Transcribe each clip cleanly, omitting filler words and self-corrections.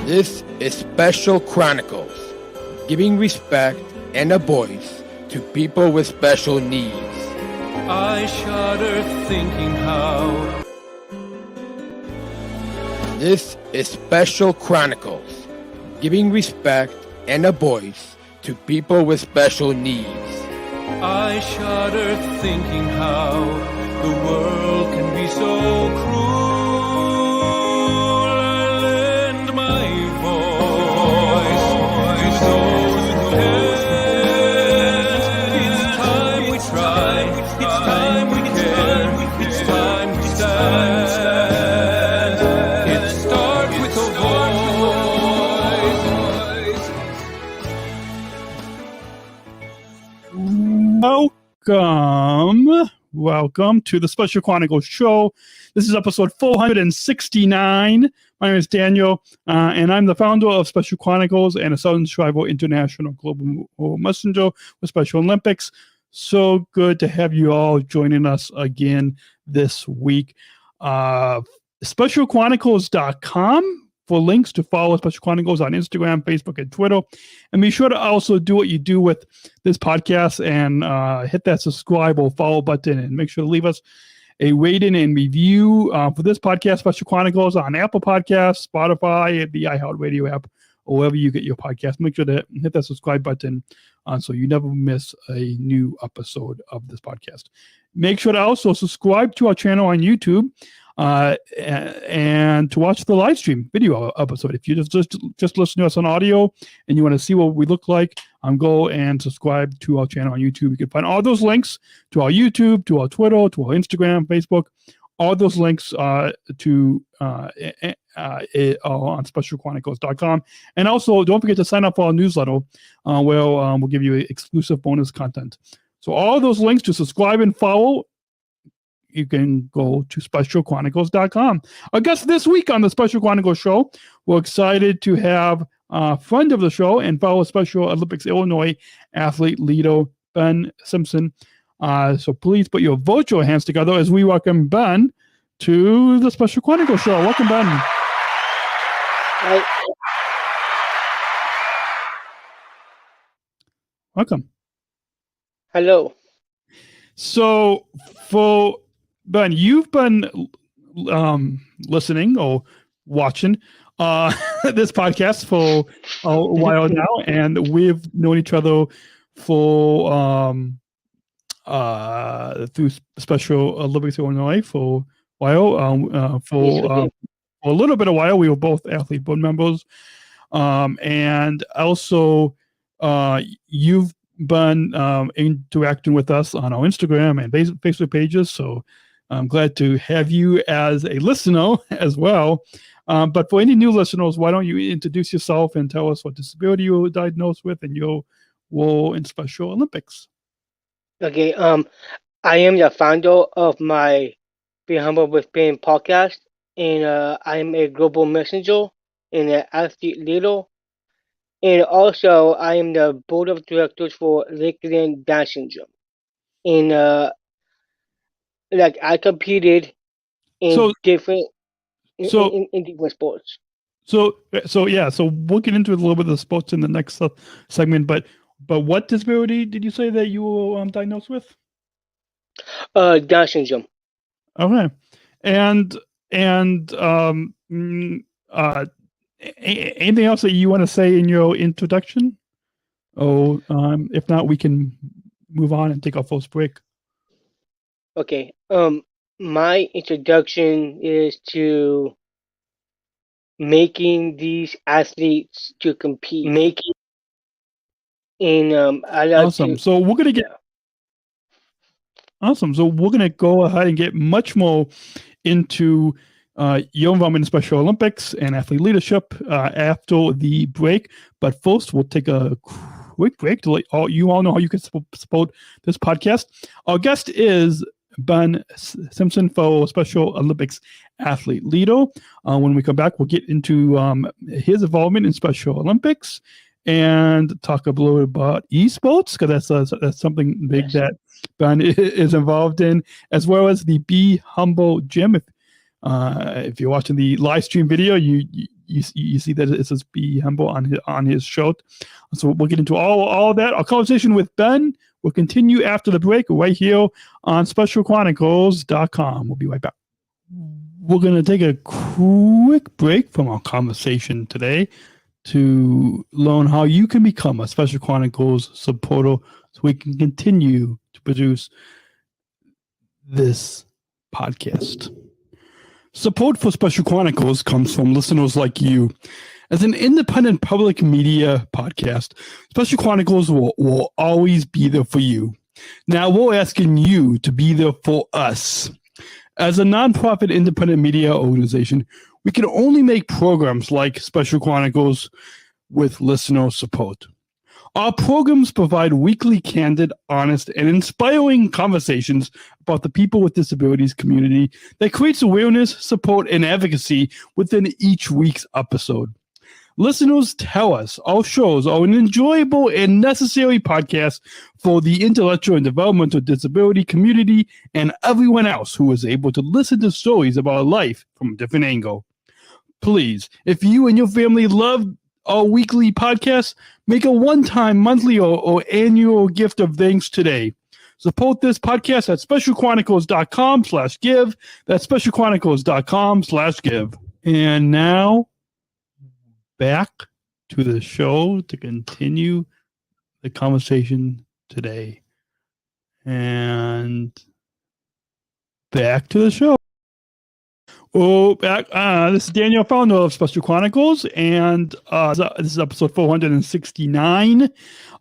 This is Special Chronicles, giving respect and a voice to people with special needs. I shudder thinking how. This is Special Chronicles, giving respect and a voice to people with special needs. I shudder thinking how the world can be so cruel. I lend my voice to those who can't. It's time we try. It's time we care. It's time we stand. It starts with a voice. Welcome to the Special Chronicles show. This is episode 469. My name is Daniel, and I'm the founder of Special Chronicles and a Southern Tribal International Global Messenger with Special Olympics. So good to have you all joining us again this week. SpecialChronicles.com for links to follow Special Chronicles on Instagram, Facebook, and Twitter. And be sure to also do what you do with this podcast and hit that subscribe or follow button, and make sure to leave us a rating and review for this podcast, Special Chronicles, on Apple Podcasts, Spotify, the iHeartRadio app, or wherever you get your podcast. Make sure to hit that subscribe button so you never miss a new episode of this podcast. Make sure to also subscribe to our channel on YouTube and to watch the live stream video episode. If you just listen to us on audio and you want to see what we look like, go and subscribe to our channel on YouTube. You can find all those links to our YouTube, to our Twitter, to our Instagram, Facebook. All those links on specialchronicles.com. And also, don't forget to sign up for our newsletter where we'll give you exclusive bonus content. So all those links to subscribe and follow, you can go to specialchronicles.com. Our guest this week on the Special Chronicles show, we're excited to have a friend of the show and fellow Special Olympics Illinois athlete, leader Ben Simpson. So please put your virtual hands together as we welcome Ben to the Special Chronicles show. Welcome, Ben. Hi. Welcome. Hello. So for Ben, you've been listening or watching this podcast for a while now, and we've known each other for through Special Olympics Illinois for a while. For a little bit of while, we were both athlete board members, and also you've been interacting with us on our Instagram and Facebook pages. So I'm glad to have you as a listener as well. But for any new listeners, why don't you introduce yourself and tell us what disability you were diagnosed with and your role in Special Olympics? Okay. I am the founder of my Be Humble with Ben podcast, and I'm a global messenger and an athlete leader. And also, I am the board of directors for Lakeland Down syndrome. And I competed in different sports. So we'll get into a little bit of the sports in the next segment. But what disability did you say that you were diagnosed with? Down syndrome. Okay, and anything else that you want to say in your introduction? Oh, if not, we can move on and take our first break. Okay. My introduction is to making these athletes to compete, awesome. So we're gonna get awesome. So we're gonna go ahead and get much more into your involvement in Special Olympics and athlete leadership after the break. But first, we'll take a quick break to let you all know how you can support this podcast. Our guest is Ben Simpson, fellow Special Olympics athlete leader. When we come back, we'll get into his involvement in Special Olympics and talk a little bit about eSports, because that's something big that Ben is involved in, as well as the Be Humble Gym. If you're watching the live stream video, you see that it says "Be Humble" on his show. So we'll get into all of that. Our conversation with Ben will continue after the break right here on SpecialChronicles.com. We'll be right back. We're going to take a quick break from our conversation today to learn how you can become a Special Chronicles supporter so we can continue to produce this podcast. Support for Special Chronicles comes from listeners like you. As an independent public media podcast, Special Chronicles will always be there for you. Now we're asking you to be there for us. As a nonprofit independent media organization, we can only make programs like Special Chronicles with listener support. Our programs provide weekly, candid, honest, and inspiring conversations about the people with disabilities community that creates awareness, support, and advocacy within each week's episode. Listeners tell us our shows are an enjoyable and necessary podcast for the intellectual and developmental disability community and everyone else who is able to listen to stories about life from a different angle. Please, if you and your family love our weekly podcast, make a one-time, monthly, or annual gift of thanks today. Support this podcast at specialchronicles.com/give. That's specialchronicles.com/give. And now, back to the show to continue the conversation today. And back to the show. Oh, back. This is Daniel, founder of Special Chronicles, and this is episode 469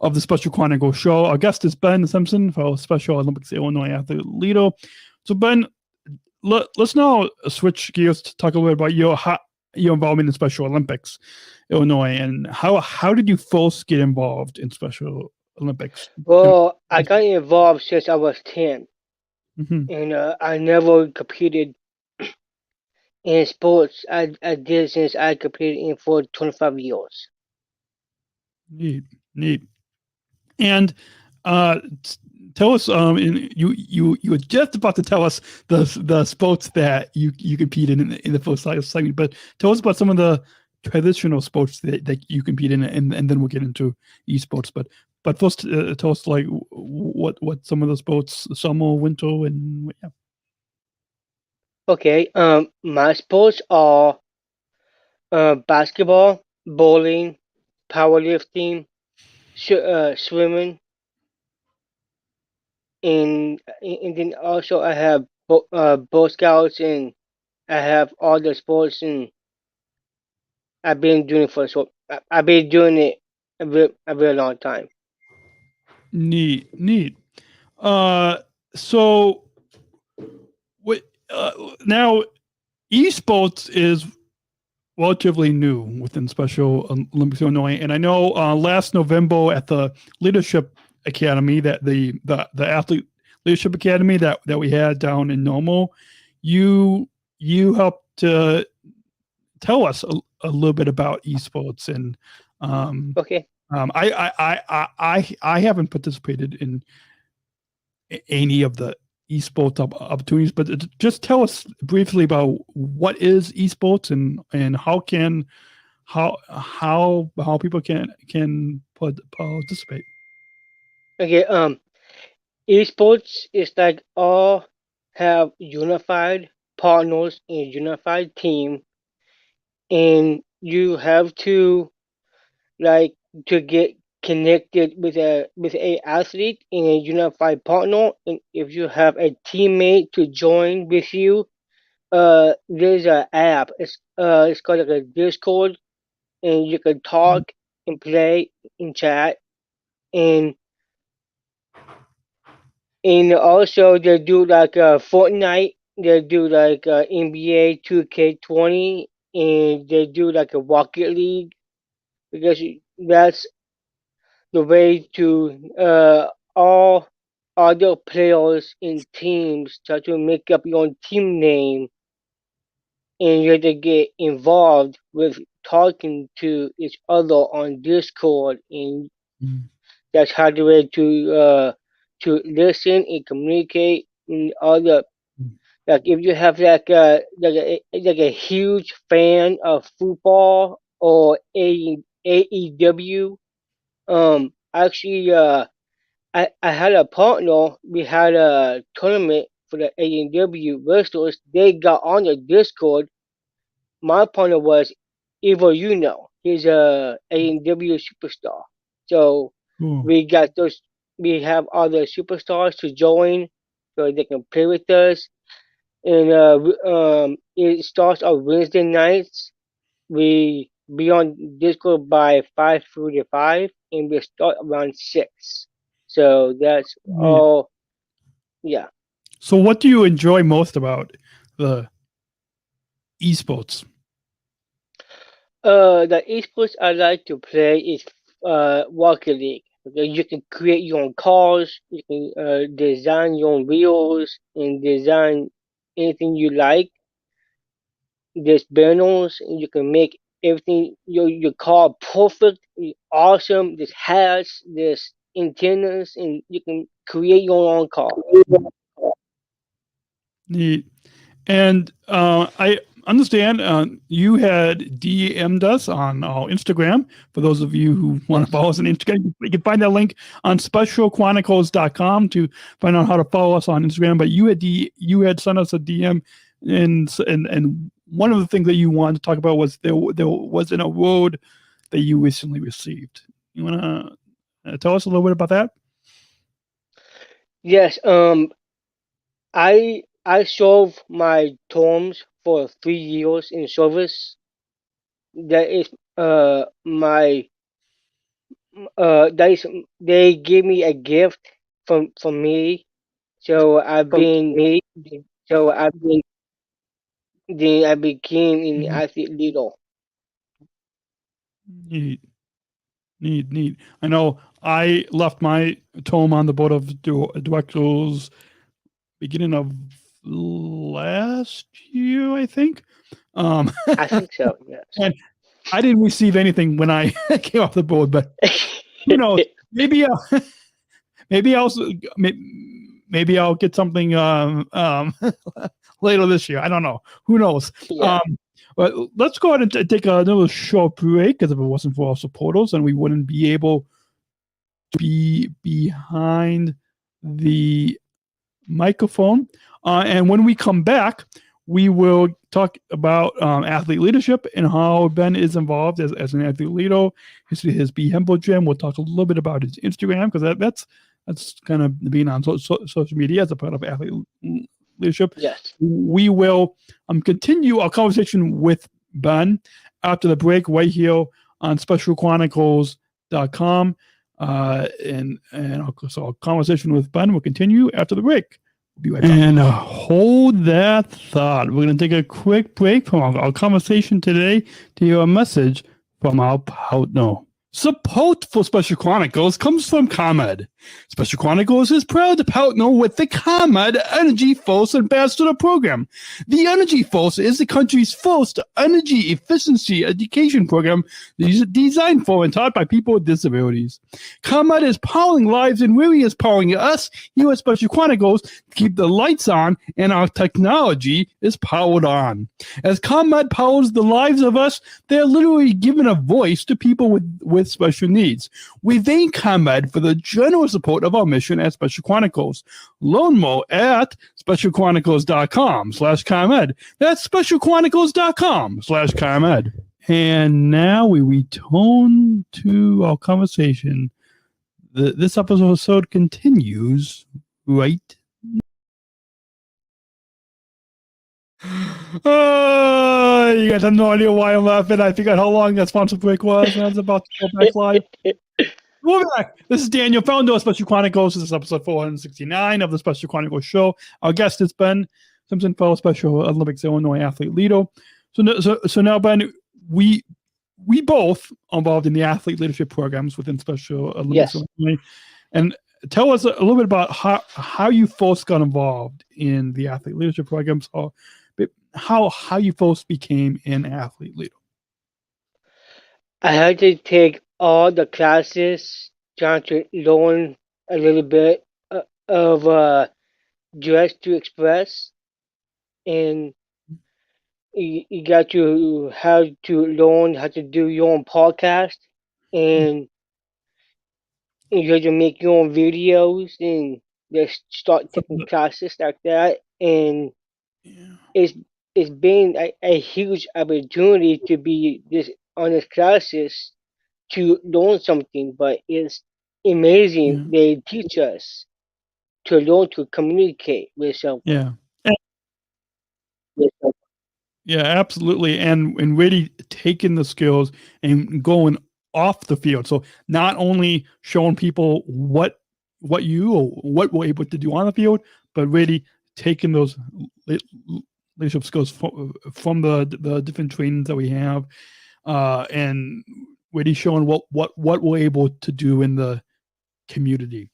of the Special Chronicles show. Our guest is Ben Simpson, for Special Olympics Illinois athlete leader. So, Ben, let's now switch gears to talk a little bit about your involvement in Special Olympics Illinois, and how did you first get involved in Special Olympics? Well, I got involved since I was 10, Mm-hmm. and I never competed in sports. I did since I competed in for 25 years. Neat. And tell us, you were just about to tell us the sports that you compete in the first segment, but tell us about some of the traditional sports that you compete in, and then we'll get into esports. But first, tell us like what some of the sports, summer, winter, and yeah. Okay. My sports are basketball, bowling, powerlifting, swimming, and then also I have Boy Scouts, and I have all the sports, and I've been doing it I've been doing it a very long time. Neat. So now esports is relatively new within Special Olympics Illinois, and I know last November at the Leadership Academy, that the Athlete Leadership Academy that we had down in Normal, you helped to tell us a little bit about esports, and Okay. I haven't participated in any of the esports opportunities, but just tell us briefly about what is esports and how people can participate. Okay. Esports is like all have unified partners and unified team, and you have to like to get connected with a athlete in a unified partner, and if you have a teammate to join with you, there's an app. It's called like a Discord, and you can talk and play and chat, and also they do like Fortnite, they do like NBA 2K20, and they do like a Rocket League, because that's the way to all other players in teams try to make up your own team name, and you have to get involved with talking to each other on Discord, and that's how the way to listen and communicate, and all the Like if you have like a huge fan of football or AEW, actually, I had a partner. We had a tournament for the AEW wrestlers. They got on the Discord. My partner was Evil Uno. He's a AEW superstar. So Cool. we got those. We have other superstars to join, so they can play with us. And it starts on Wednesday nights. We be on Discord by 5:45, and we start around 6. So that's Neat. all. Yeah. So, what do you enjoy most about the esports? The esports I like to play is Rocket League. Okay, you can create your own cars, you can design your own wheels, and design anything you like. There's banners, and you can make everything your car perfect, awesome. There's hats, there's antennas, and you can create your own car. Neat. And I understand you had DM'd us on Instagram. For those of you who want to follow us on Instagram, you can find that link on specialchronicles.com to find out how to follow us on Instagram. But you had sent us a DM, and one of the things that you wanted to talk about was there was an award that you recently received. You want to tell us a little bit about that? Yes. I served my terms for 3 years in service. That is that is they gave me a gift from me. So I've been so I've been then I became an athlete leader. Neat. Neat. I know I left my tome on the board of directors beginning of last year, I think. I think so. Yes. And I didn't receive anything when I came off the board, but who knows? Maybe maybe I'll get something later this year. I don't know. Who knows? Yeah. But let's go ahead and take another short break, because if it wasn't for our supporters, then we wouldn't be able to be behind the microphone. And when we come back, we will talk about athlete leadership and how Ben is involved as an athlete leader. His Be Humble Gym. We'll talk a little bit about his Instagram, because that's kind of being on social media as a part of athlete leadership. Yes. We will continue our conversation with Ben after the break right here on specialchronicles.com. So our conversation with Ben will continue after the break. We'll be right back. And hold that thought. We're going to take a quick break from our conversation today to hear a message from our partner. Support for Special Chronicles comes from ComEd. Special Chronicles is proud to partner with the ComEd Energy Force Ambassador Program. The Energy Force is the country's first energy efficiency education program designed for and taught by people with disabilities. ComEd is powering lives, and really is powering us here at Special Chronicles to keep the lights on and our technology is powered on. As ComEd powers the lives of us, they're literally giving a voice to people with special needs. We thank ComEd for the generous support of our mission at Special Chronicles. Learn more at specialchronicles.com/ComEd. That's specialchronicles.com/ComEd. And now we return to our conversation. This episode continues right you guys have no idea why I'm laughing. I figured how long that sponsor break was, and I was about to go back live. We're back. This is Daniel, founder of Special Chronicles. This is episode 469 of the Special Chronicles show. Our guest is Ben Simpson, fellow Special Olympics Illinois athlete leader. So now, Ben, we both are involved in the athlete leadership programs within Special Olympics Illinois. And tell us a little bit about how you first got involved in the athlete leadership programs, or how you first became an athlete leader. I had to take all the classes, trying to learn a little bit of Dress to Express. and you got to how to learn how to do your own podcast, and you have to make your own videos and just start So taking classes like that. And yeah, it's it's been a huge opportunity to be this on these classes to learn something, but it's amazing yeah, they teach us to learn to communicate with someone. yeah. Yeah, absolutely, and really taking the skills and going off the field. So not only showing people what we're able to do on the field, but really taking those leadership skills from the different trainings that we have, and really showing what we're able to do in the community.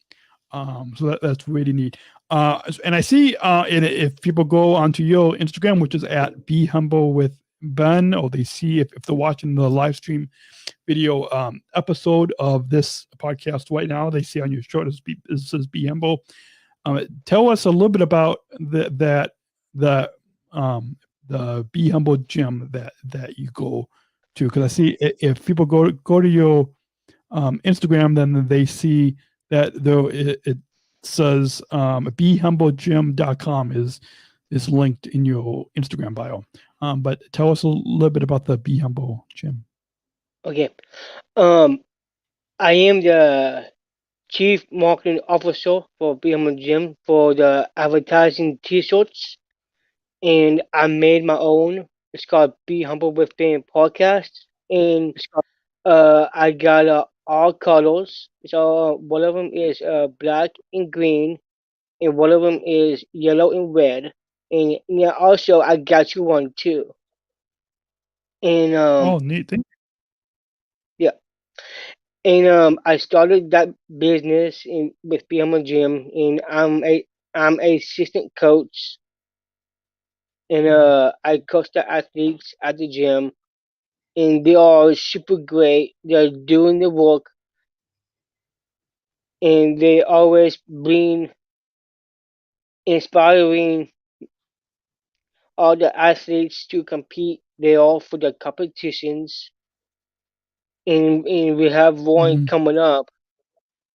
So that's really neat. And I see, and if people go onto your Instagram, which is at Be Humble with Ben, or they see if they're watching the live stream video episode of this podcast right now, they see on your show it says Be Humble. Tell us a little bit about the Be Humble gym that you go to, because I see if people go to your Instagram, then they see that though it says BeHumbleGym.com is linked in your Instagram bio. But tell us a little bit about the Be Humble Gym. Okay. Um, I am the chief marketing officer for BM Gym for the advertising T-shirts, and I made my own. It's called Be Humble with Ben podcast, and I got all colors. So one of them is black and green, and one of them is yellow and red. And yeah, also I got you one too. And Oh, neat thing. yeah, and I started that business in with BM Gym, and I'm a assistant coach, and I coach the athletes at the gym, and they are super great. They're doing the work, and they always bring inspiring all the athletes to compete. They all for the competitions, and we have one Mhm. coming up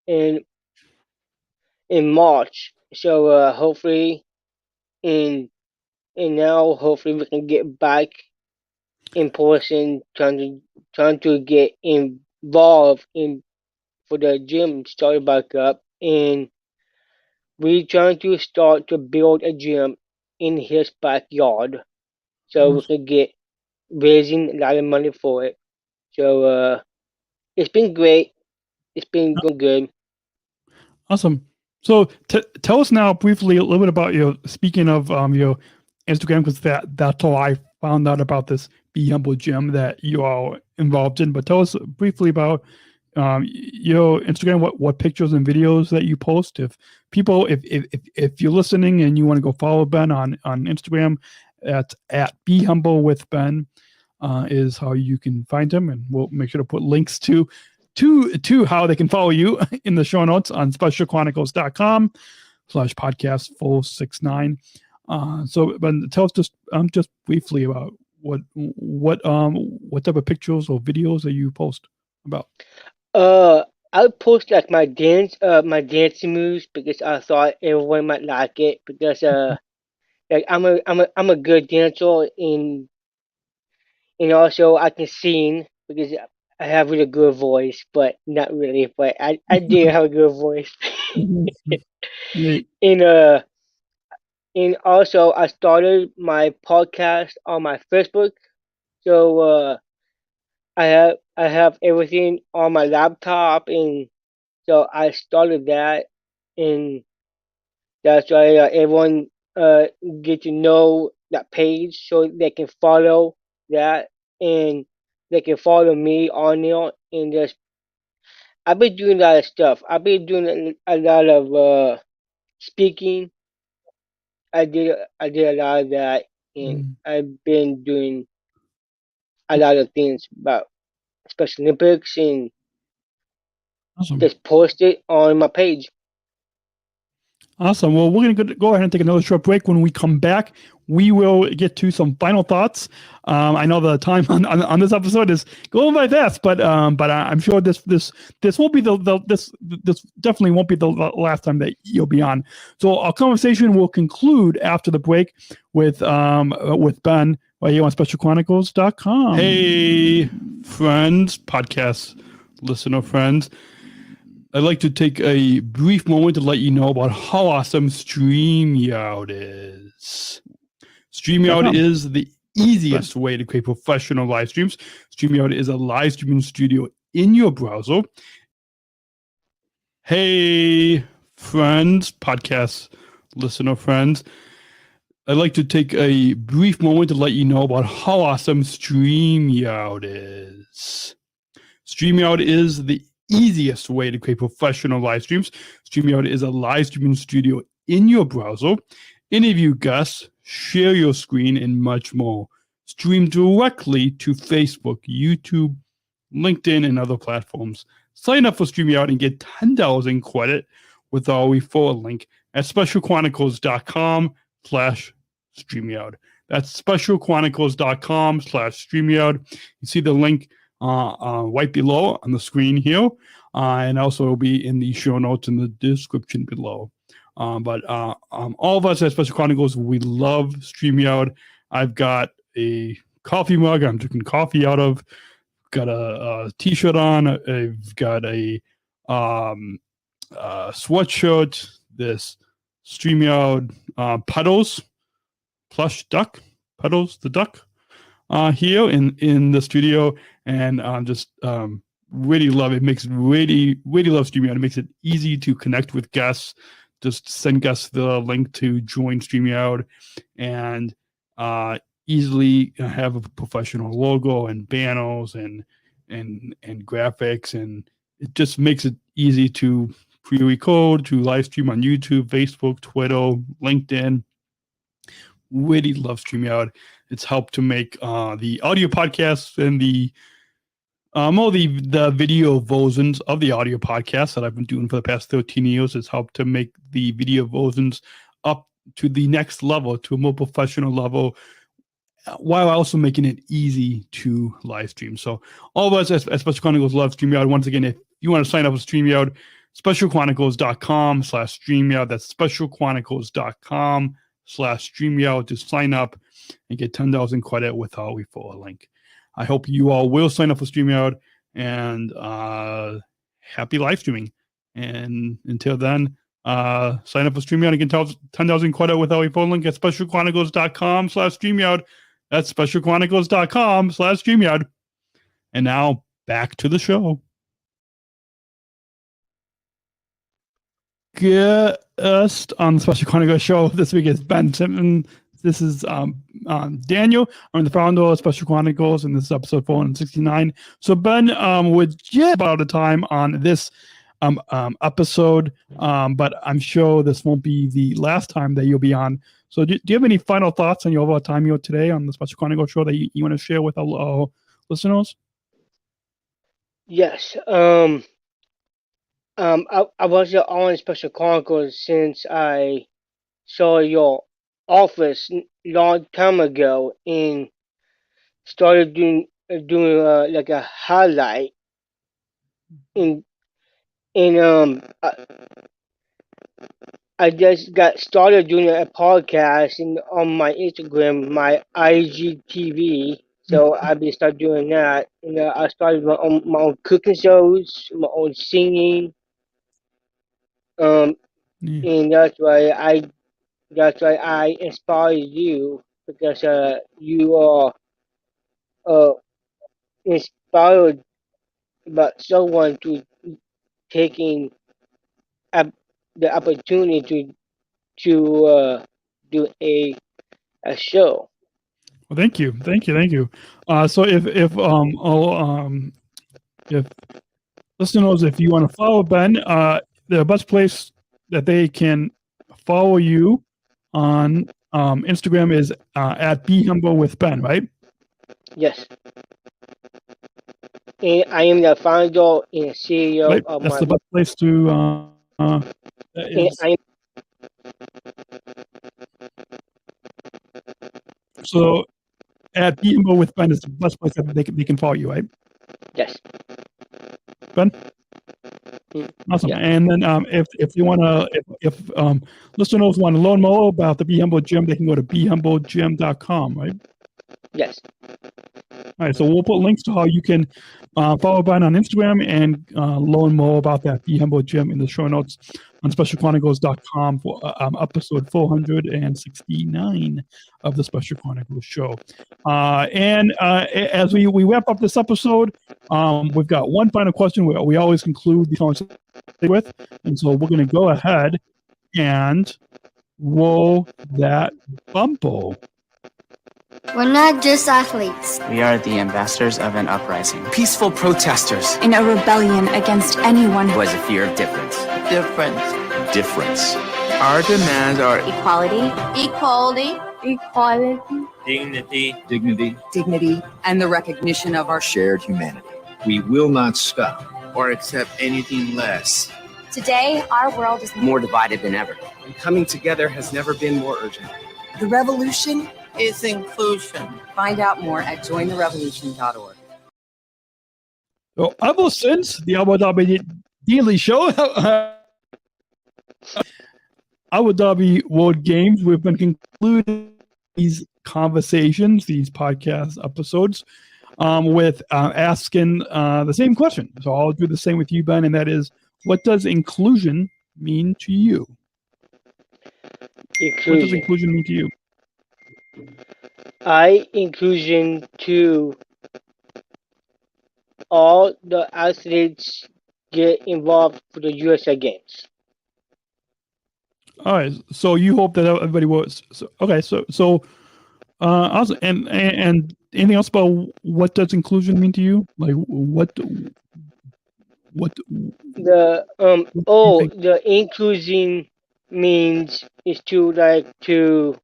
in in March. So hopefully in and now hopefully we can get back in person, trying to get involved in for the gym started back up, and we trying to start to build a gym in his backyard so we Awesome. can get raising a lot of money for it. So it's been great. It's been going good. Awesome. So tell us now briefly a little bit about your, speaking of your Instagram, because that's how I found out about this Be Humble Gym that you are involved in. But tell us briefly about your Instagram, what pictures and videos that you post. If people, if you're listening and you want to go follow Ben on Instagram, that's at Be Humble with Ben, is how you can find him, and we'll make sure to put links to how they can follow you in the show notes on specialchronicles.com/podcast 469. So, Ben, tell us just briefly about what type of pictures or videos that you post about. Uh, I post like my dancing moves because I thought everyone might like it because like I'm a good dancer and also I can sing because I have a really good voice, but not really, but I do have a good voice. Neat. and and also I started my podcast on my Facebook, so I have everything on my laptop, and so I started that, and that's why everyone get to know that page so they can follow that, and they can follow me on there, and just I've been doing a lot of stuff. I've been doing a lot of speaking. I did a lot of that, and Mm, I've been doing a lot of things about Special Olympics and awesome. just post it on my page. Awesome. Well, we're going to go ahead and take another short break. When we come back, we will get to some final thoughts. I know the time on this episode is going by fast, but I'm sure this won't be this definitely won't be the last time that you'll be on. So our conversation will conclude after the break with Ben right here on SpecialChronicles.com. Hey, friends, podcast listener friends. I'd like to take a brief moment to let you know about how awesome StreamYard is. StreamYard is the easiest way to create professional live streams. StreamYard is a live streaming studio in your browser. Hey, friends, podcast listener friends. I'd like to take a brief moment to let you know about how awesome StreamYard is. StreamYard is the easiest way to create professional live streams. StreamYard is a live streaming studio in your browser. Interview guests, share your screen, and much more. Stream directly to Facebook, YouTube, LinkedIn, and other platforms. Sign up for StreamYard and get $10 in credit with our referral link at specialchronicles.com/StreamYard. That's specialchronicles.com/StreamYard. You see the link right below on the screen here, and also will be in the show notes in the description below. But all of us at Special Chronicles, we love StreamYard. I've got a coffee mug I'm drinking coffee out of. Got a t-shirt on. I've got a sweatshirt. This StreamYard Puddles plush duck. Puddles the duck here in the studio, and just really love it. Makes really love StreamYard. It makes it easy to connect with guests. Just send guests the link to join StreamYard, and easily have a professional logo and banners and graphics, and it just makes it easy to pre-record, to live stream on YouTube, Facebook, Twitter, LinkedIn. Really love StreamYard. It's helped to make the audio podcasts and the video versions of the audio podcasts that I've been doing for the past 13 years. It's helped to make the video versions up to the next level, to a more professional level, while also making it easy to live stream. So all of us at Special Chronicles love StreamYard. Once again, if you want to sign up with StreamYard, specialchronicles.com/StreamYard. That's specialchronicles.com/StreamYard to sign up and get $10 in credit with our referral link. I hope you all will sign up for StreamYard, and happy live streaming. And until then, sign up for StreamYard and get $10 in credit with our referral link at specialchronicles.com/StreamYard. That's specialchronicles.com/StreamYard. And now back to the show. Guest on the Special Chronicles show this week is Ben Simpson. This is Daniel. I'm the founder of Special Chronicles, and this is episode 469. So Ben, we're just about out of time on this episode, but I'm sure this won't be the last time that you'll be on. So do you have any final thoughts on your overall time here today on the Special Chronicles show that you want to share with our listeners? Yes. I was on Special Chronicles since I saw your office long time ago and started doing like a highlight, and I just got started doing a podcast and on my Instagram, my IGTV. So I be start doing that, and I started my own cooking shows, my own singing. And that's why I inspire you, because you are inspired by someone to taking the opportunity to do a show. Well, thank you. So if listeners, if you want to follow Ben, the best place that they can follow you on Instagram is at Be Humble with Ben, right? Yes. And I am the founder and CEO Right. of That's my. the best place to. And I am So at BMO with Ben is the best place that they can follow you, right? Yes. Ben? Mm, Awesome. yeah. And then if you want to, if listeners want to learn more about the Be Humble Gym, they can go to behumblegym.com, right? Yes. All right, so we'll put links to how you can follow Ben on Instagram and learn more about that Be Humble Gym in the show notes on specialchronicles.com for episode 469 of the Special Chronicles show. And as we wrap up this episode, we've got one final question we always conclude the conversation with. And so we're going to go ahead and roll that bumble. We're not just athletes. We are the ambassadors of an uprising. Peaceful protesters. In a rebellion against anyone Who has a fear of difference. Difference. Our demands are Equality. Dignity, and the recognition of our shared humanity. We will not stop. or accept anything less. Today, our world is More divided than ever. And coming together has never been more urgent. The revolution. is inclusion. Find out more at jointherevolution.org. So ever since the Abu Dhabi Daily Show, Abu Dhabi World Games, we've been concluding these conversations, these podcast episodes, with asking the same question. So I'll do the same with you, Ben, and that is, what does inclusion mean to you? What does inclusion mean to you? Inclusion to all the athletes get involved for the USA Games. All right. So you hope that everybody was okay. So also, and anything else about what does inclusion mean to you? Like what? The the inclusion means is to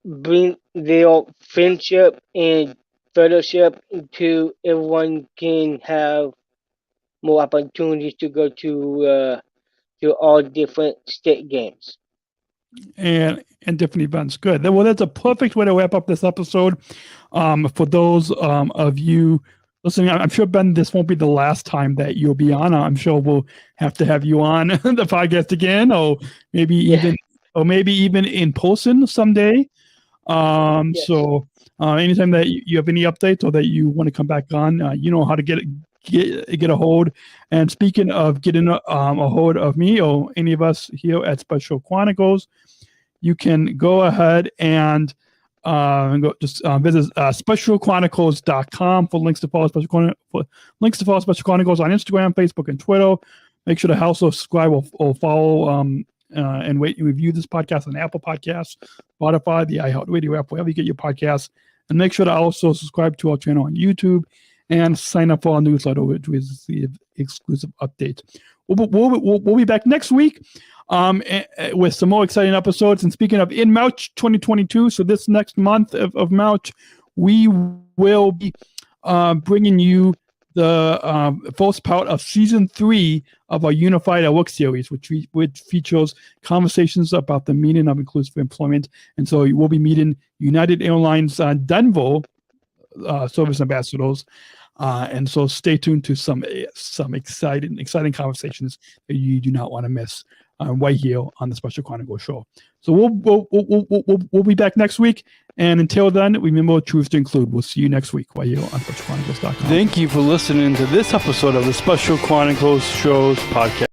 bring their friendship and fellowship into everyone can have more opportunities to go to all different state games and different events. Good. Well, that's a perfect way to wrap up this episode. For those of you listening, I'm sure, Ben, this won't be the last time that you'll be on. I'm sure we'll have to have you on the podcast again, or maybe even in person someday. Yes. So anytime that you have any updates or that you want to come back on, you know how to get a hold. And speaking of getting a hold of me or any of us here at Special Chronicles, you can go ahead and visit specialchronicles.com for links to follow Special Chronicles on Instagram, Facebook, and Twitter. Make sure to also subscribe or follow and rate and review this podcast on Apple Podcasts, Spotify, the iHeartRadio app, wherever you get your podcasts. And make sure to also subscribe to our channel on YouTube and sign up for our newsletter to receive exclusive updates. We'll be back next week with some more exciting episodes. And speaking of, in March 2022, so this next month of March, we will be bringing you the first part of season 3 of our Unified at Work series, which features conversations about the meaning of inclusive employment. And so you will be meeting United Airlines Denver service ambassadors. And so stay tuned to some exciting conversations that you do not want to miss right here on the Special Chronicles show. So we'll be back next week. And until then, remember, choose to include. We'll see you next week right here on SpecialChronicles.com. Thank you for listening to this episode of the Special Chronicles Shows podcast.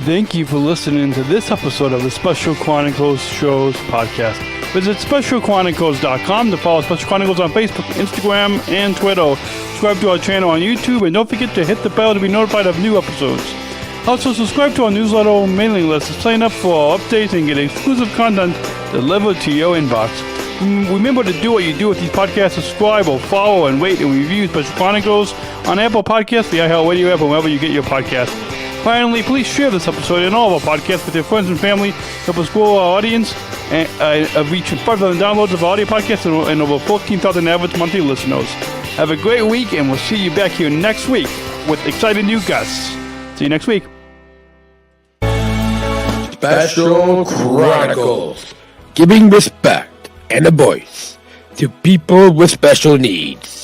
Thank you for listening to this episode of the Special Chronicles Shows podcast. Visit specialchronicles.com to follow Special Chronicles on Facebook, Instagram, and Twitter. Subscribe to our channel on YouTube, and don't forget to hit the bell to be notified of new episodes. Also, subscribe to our newsletter mailing list to sign up for our updates and get exclusive content delivered to your inbox. Remember to do what you do with these podcasts. Subscribe or follow and rate and review Special Chronicles on Apple Podcasts, the iHeartRadio app, or wherever you get your podcasts. Finally, please share this episode and all of our podcasts with your friends and family. Help us grow our audience and reach 5,000 downloads of our audio podcasts and over 14,000 average monthly listeners. Have a great week, and we'll see you back here next week with exciting new guests. See you next week. Special Chronicles. giving respect and a voice to people with special needs.